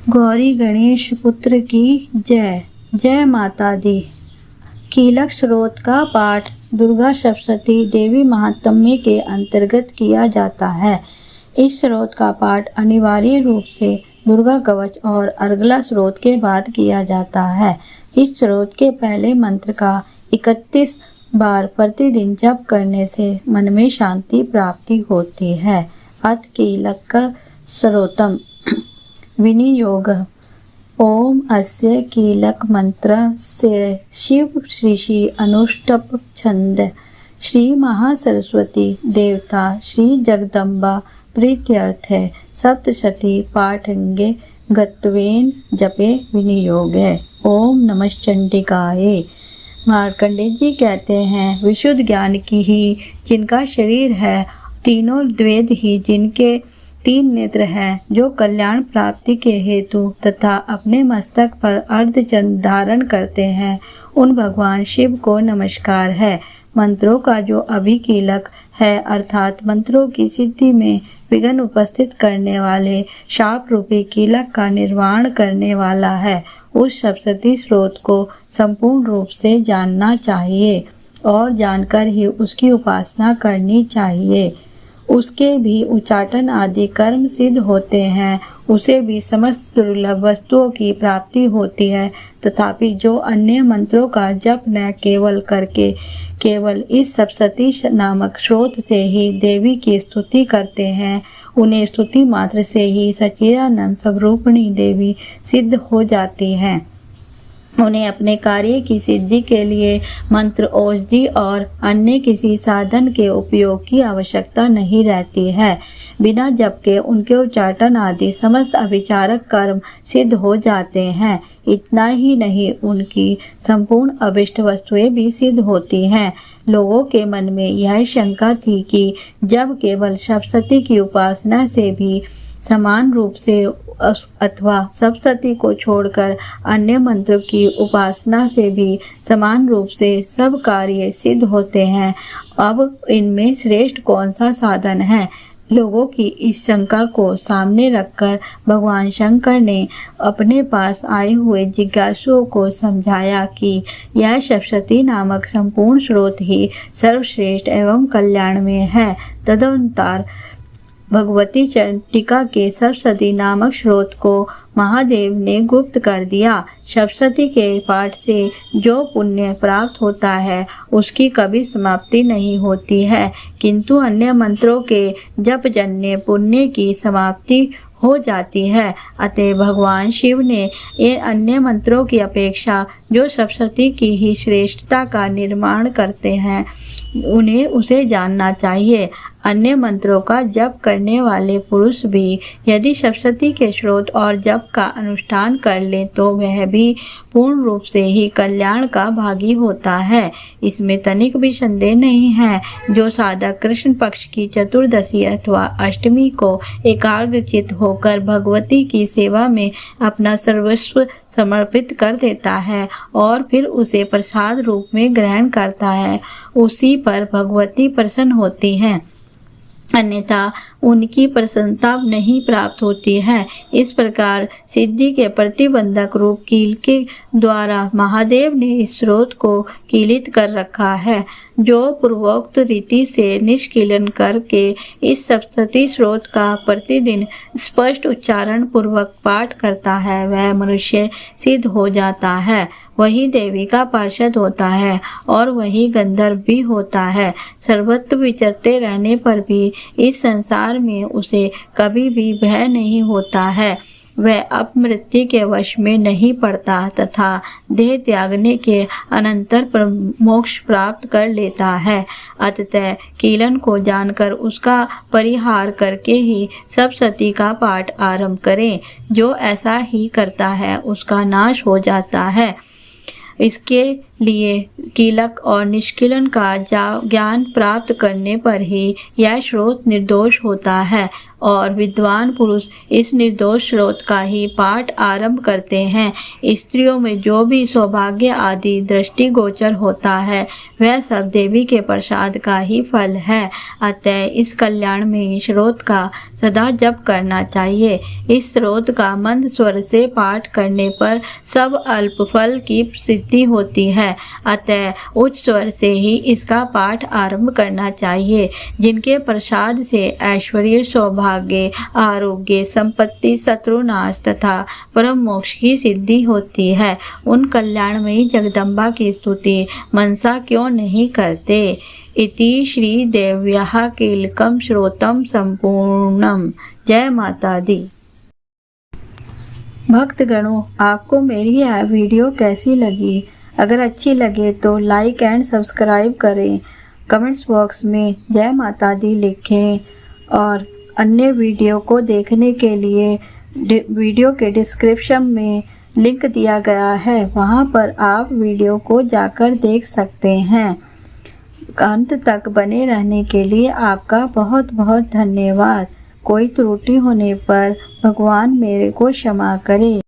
गौरी गणेश पुत्र की जय। जय माता दी। कीलक स्रोत का पाठ दुर्गा सप्तशती देवी महात्म्य के अंतर्गत किया जाता है। इस स्रोत का पाठ अनिवार्य रूप से दुर्गा कवच और अर्गला स्रोत के बाद किया जाता है। इस स्रोत के पहले मंत्र का 31 बार प्रतिदिन जप करने से मन में शांति प्राप्ति होती है। अथ कीलक स्रोतम विनियोग। ओम अस्य कीलक मंत्र से शिव ऋषि अनुष्टप छंद श्री महासरस्वती देवता श्री जगदम्बा प्रीत्यर्थे सप्तशती पाठंगे गत्वेन जपे विनियोगे। ओम नमश्चंडिकाय। मार्कंडेय जी कहते हैं, विशुद्ध ज्ञान की ही जिनका शरीर है, तीनों द्वेद ही जिनके 3 नेत्र हैं, जो कल्याण प्राप्ति के हेतु तथा अपने मस्तक पर अर्धचंद्र धारण करते हैं, उन भगवान शिव को नमस्कार है। मंत्रों का जो अभिकीलक है, अर्थात मंत्रों की सिद्धि में विघ्न उपस्थित करने वाले शाप रूपी कीलक का निर्वाण करने वाला है, उस सप्तशती स्रोत को संपूर्ण रूप से जानना चाहिए और जानकर ही उसकी उपासना करनी चाहिए। उसके भी उच्चाटन आदि कर्म सिद्ध होते हैं, उसे भी समस्त दुर्लभ वस्तुओं की प्राप्ति होती है। तथापि जो अन्य मंत्रों का जप न केवल करके केवल इस सप्तशती नामक स्रोत से ही देवी की स्तुति करते हैं, उन्हें स्तुति मात्र से ही सच्चिदानंद स्वरूपिणी देवी सिद्ध हो जाती हैं। उन्हें अपने कार्य की सिद्धि के लिए मंत्र, औषधि और अन्य किसी साधन के उपयोग की आवश्यकता नहीं रहती है। बिना जप के उनके उच्चाटन आदि समस्त अभिचारक कर्म सिद्ध हो जाते हैं। इतना ही नहीं, उनकी संपूर्ण अभिष्ट वस्तुएं भी सिद्ध होती हैं। लोगों के मन में यह शंका थी कि जब केवल सप्तशती की उपासना से भी समान रूप से अथवा सप्तशती को छोड़कर अन्य मंत्रों की उपासना से भी समान रूप से सब कार्य सिद्ध होते हैं, अब इनमें श्रेष्ठ कौन सा साधन है? लोगों की इस शंका को सामने रखकर भगवान शंकर ने अपने पास आए हुए जिज्ञासुओं को समझाया कि यह सप्तशती नामक संपूर्ण स्रोत ही सर्वश्रेष्ठ एवं कल्याण में है। तदनुसार भगवती चंडिका के सप्तशती नामक स्रोत को महादेव ने गुप्त कर दिया। सप्तशती के पाठ से जो पुण्य प्राप्त होता है, उसकी कभी समाप्ति नहीं होती है, किंतु अन्य मंत्रों के जप जन्य पुण्य की समाप्ति हो जाती है। अतः भगवान शिव ने इन अन्य मंत्रों की अपेक्षा जो सप्तशती की ही श्रेष्ठता का निर्माण करते हैं, उन्हें उसे जानना चाहिए। अन्य मंत्रों का जप करने वाले पुरुष भी यदि सप्तशती के स्रोत और जप का अनुष्ठान कर ले, तो वह भी पूर्ण रूप से ही कल्याण का भागी होता है। इसमें तनिक भी संदेह नहीं है। जो साधक कृष्ण पक्ष की चतुर्दशी अथवा अष्टमी को एकाग्रचित होकर भगवती की सेवा में अपना सर्वस्व समर्पित कर देता है और फिर उसे प्रसाद रूप में ग्रहण करता है, उसी पर भगवती प्रसन्न होती हैं, अन्यथा उनकी प्रसन्नता नहीं प्राप्त होती है। इस प्रकार सिद्धि के प्रतिबंधक रूप कील के द्वारा महादेव ने इस स्रोत को कीलित कर रखा है। जो पूर्वोक्त रीति से निष्कीलन करके इस सप्तशती स्रोत का प्रतिदिन स्पष्ट उच्चारण पूर्वक पाठ करता है, वह मनुष्य सिद्ध हो जाता है, वही देवी का पार्षद होता है और वही गंधर्व भी होता है। सर्वत्र विचरते रहने पर भी इस संसार में उसे कभी भी भय नहीं होता है। वह अपमृत्यु के वश में नहीं पड़ता तथा देह त्यागने के अनंतर मोक्ष प्राप्त कर लेता है। अतः कीलन को जानकर उसका परिहार करके ही सप्तशती का पाठ आरंभ करें। जो ऐसा ही करता है, उसका नाश हो जाता है। इसके लिए कीलक और निष्किलन का ज्ञान प्राप्त करने पर ही यह स्रोत निर्दोष होता है और विद्वान पुरुष इस निर्दोष स्रोत का ही पाठ आरंभ करते हैं। स्त्रियों में जो भी सौभाग्य आदि दृष्टिगोचर होता है वह सब देवी के प्रसाद का ही फल है। अतः इस कल्याण में स्रोत का सदा जप करना चाहिए। इस स्रोत का मंद स्वर से पाठ करने पर सब अल्प फल की सिद्धि होती है। अतः उच्च स्वर से ही इसका पाठ आरंभ करना चाहिए। जिनके प्रसाद से ऐश्वर्य, सौभाग्य, आरोग्य, संपत्ति, शत्रुनाश तथा परम मोक्ष की सिद्धि होती है, उन कल्याणमयी जगदम्बा की स्तुति मनसा क्यों नहीं करते। इति श्री देव्याः कीलकम श्रोतम संपूर्णम। जय माता दी। भक्तगणों, आपको मेरी यह वीडियो कैसी लगी? अगर अच्छी लगे तो लाइक एंड सब्सक्राइब करें। कमेंट्स बॉक्स में जय माता दी लिखें और अन्य वीडियो को देखने के लिए वीडियो के डिस्क्रिप्शन में लिंक दिया गया है, वहां पर आप वीडियो को जाकर देख सकते हैं। अंत तक बने रहने के लिए आपका बहुत बहुत धन्यवाद। कोई त्रुटि होने पर भगवान मेरे को क्षमा करे।